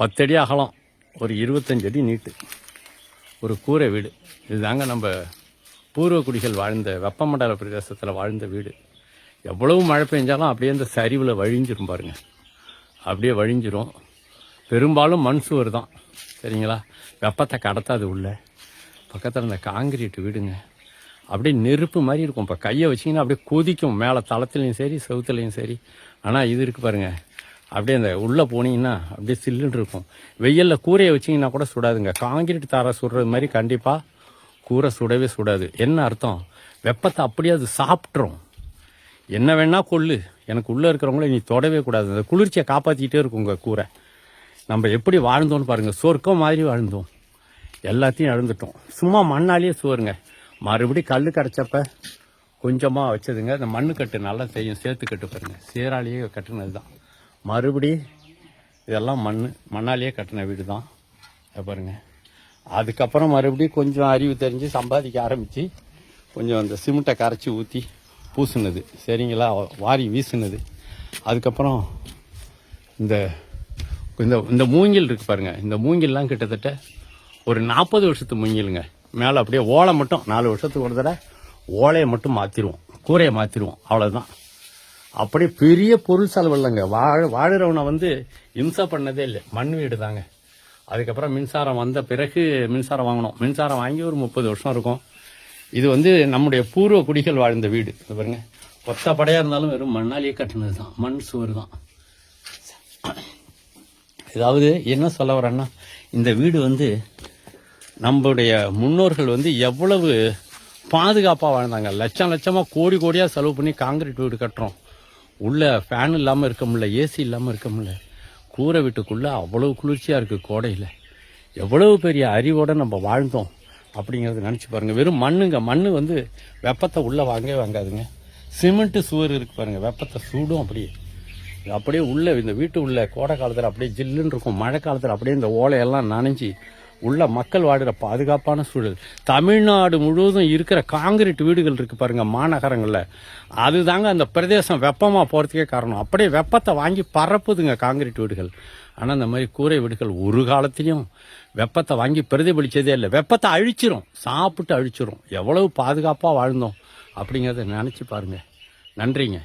10 அடி அகலம், ஒரு 25 அடி நீட்டு, ஒரு கூரை வீடு. இதுதாங்க நம்ம பூர்வக்குடிகள் வாழ்ந்த வெப்பமண்டல பிரதேசத்தில் வாழ்ந்த வீடு. எவ்வளவு மழை பெஞ்சாலும் அப்படியே இந்த சரிவில் வழிஞ்சிரும் பாருங்க, அப்படியே வழிஞ்சிரும். பெரும்பாலும் மண் சுவர் தான், சரிங்களா? வெப்பத்தை கடத்தாது. உள்ள பக்கத்தில் இந்த காங்கிரீட் வீடுங்க, அப்படியே நெருப்பு மாதிரி இருக்கும். இப்போ கையை வச்சிங்கன்னா அப்படியே கொதிக்கும், மேலே தளத்துலையும் சரி செவுத்துலையும் சரி. ஆனால் இது இருக்குது பாருங்கள், அப்படியே அந்த உள்ளே போனீங்கன்னா அப்படியே சில்லுன்னு இருக்கும். வெயிலில் கூரையை வச்சிங்கன்னா கூட சுடாதுங்க. காங்கிரீட் தாரை சுடுறது மாதிரி கண்டிப்பாக கூரை சுடவே சுடாது. என்ன அர்த்தம்? வெப்பத்தை அப்படியே அது சாப்பிட்றோம். என்ன வேணா கொள்ளு, எனக்கு உள்ளே இருக்கிறவங்கள நீ தொடவே கூடாது. அந்த குளிர்ச்சியை காப்பாற்றிக்கிட்டே இருக்கும் உங்கள் கூரை. நம்ம எப்படி வாழ்ந்தோன்னு பாருங்கள், சொர்க்கம் மாதிரி வாழ்ந்தோம். எல்லாத்தையும் இழந்துட்டோம். சும்மா மண்ணாலேயே சுவருங்க. மறுபடி கல் கரைச்சப்ப கொஞ்சமாக வச்சதுங்க. இந்த மண்ணுக்கட்டு நல்லா செய்யும், சேர்த்துக்கட்டு பாருங்கள், சேராலேயே கட்டுனது தான். மறுபடி இதெல்லாம் மண்ணாலேயே கட்டின வீடு தான் பாருங்க. அதுக்கப்புறம் மறுபடியும் கொஞ்சம் அறிவு தெரிஞ்சு சம்பாதிக்க ஆரம்பித்து கொஞ்சம் அந்த சிமெண்ட்டை கரைச்சி ஊற்றி பூசுனது, சரிங்களா? வாரி வீசுனது. அதுக்கப்புறம் இந்த இந்த மூங்கில் இருக்குது பாருங்கள், இந்த மூங்கில்லாம் கிட்டத்தட்ட ஒரு 40 வருஷத்து மூங்கிலுங்க. மேலே அப்படியே ஓலை மட்டும் 4 வருஷத்துக்கு ஒரு தடவை ஓலையை மட்டும் மாற்றிடுவோம், கூரையை மாற்றிடுவோம், அவ்வளோதான். அப்படியே பெரிய பொருள் செலவு இல்லைங்க. வாழுறவனை இம்சை பண்ணதே இல்லை. மண் வீடு தாங்க. அதுக்கப்புறம் மின்சாரம் வந்த பிறகு மின்சாரம் வாங்கினோம். மின்சாரம் வாங்கி ஒரு 30 வருஷம் இருக்கும். இது நம்முடைய பூர்வ குடிகள் வாழ்ந்த வீடு. பாருங்க, ஒத்த படையாக இருந்தாலும் வெறும் மண்ணாலேயே கட்டினது தான், மண் சுவர் தான். ஏதாவது என்ன சொல்ல வரேன்னா, இந்த வீடு நம்முடைய முன்னோர்கள் எவ்வளவு பாதுகாப்பாக வாழ்ந்தாங்க. லட்சம் லட்சமாக கோடி கோடியாக செலவு பண்ணி காங்கிரீட் வீடு கட்டுறோம். உள்ள ஃபேன் இல்லாமல் இருக்க முடியல, ஏசி இல்லாமல் இருக்க முடியல. கூரை வீட்டுக்குள்ளே அவ்வளவு குளிர்ச்சியாக இருக்குது கோடையில். எவ்வளவு பெரிய அறிவோடு நம்ம வாழ்ந்தோம் அப்படிங்கிறத நினச்சி பாருங்கள். வெறும் மண்ணுங்க. மண் வெப்பத்தை உள்ளே வாங்காதுங்க. சிமெண்ட்டு சுவர் இருக்குது பாருங்கள், வெப்பத்தை சூடும். அப்படியே உள்ளே இந்த வீட்டு உள்ள கோடை காலத்தில் அப்படியே ஜில்லுன்னு இருக்கும். மழை காலத்தில் அப்படியே இந்த ஓலையெல்லாம் நனைஞ்சி உள்ள மக்கள் வாடுற பாதுகாப்பான சூழல். தமிழ்நாடு முழுவதும் இருக்கிற காங்கிரீட் வீடுகள் இருக்குது பாருங்க, மாநகரங்களில். அதுதாங்க அந்த பிரதேசம் வெப்பமாக போகிறதுக்கே காரணம். அப்படியே வெப்பத்தை வாங்கி பரப்புதுங்க காங்கிரீட் வீடுகள். ஆனால் இந்த மாதிரி கூரை வீடுகள் ஒரு காலத்திலையும் வெப்பத்தை வாங்கி பிரதிபலித்ததே இல்லை. வெப்பத்தை அழிச்சிரும், சாப்பிட்டு அழிச்சிரும். எவ்வளவு பாதுகாப்பாக வாழ்ந்தோம் அப்படிங்கிறத நினச்சி பாருங்கள். நன்றிங்க.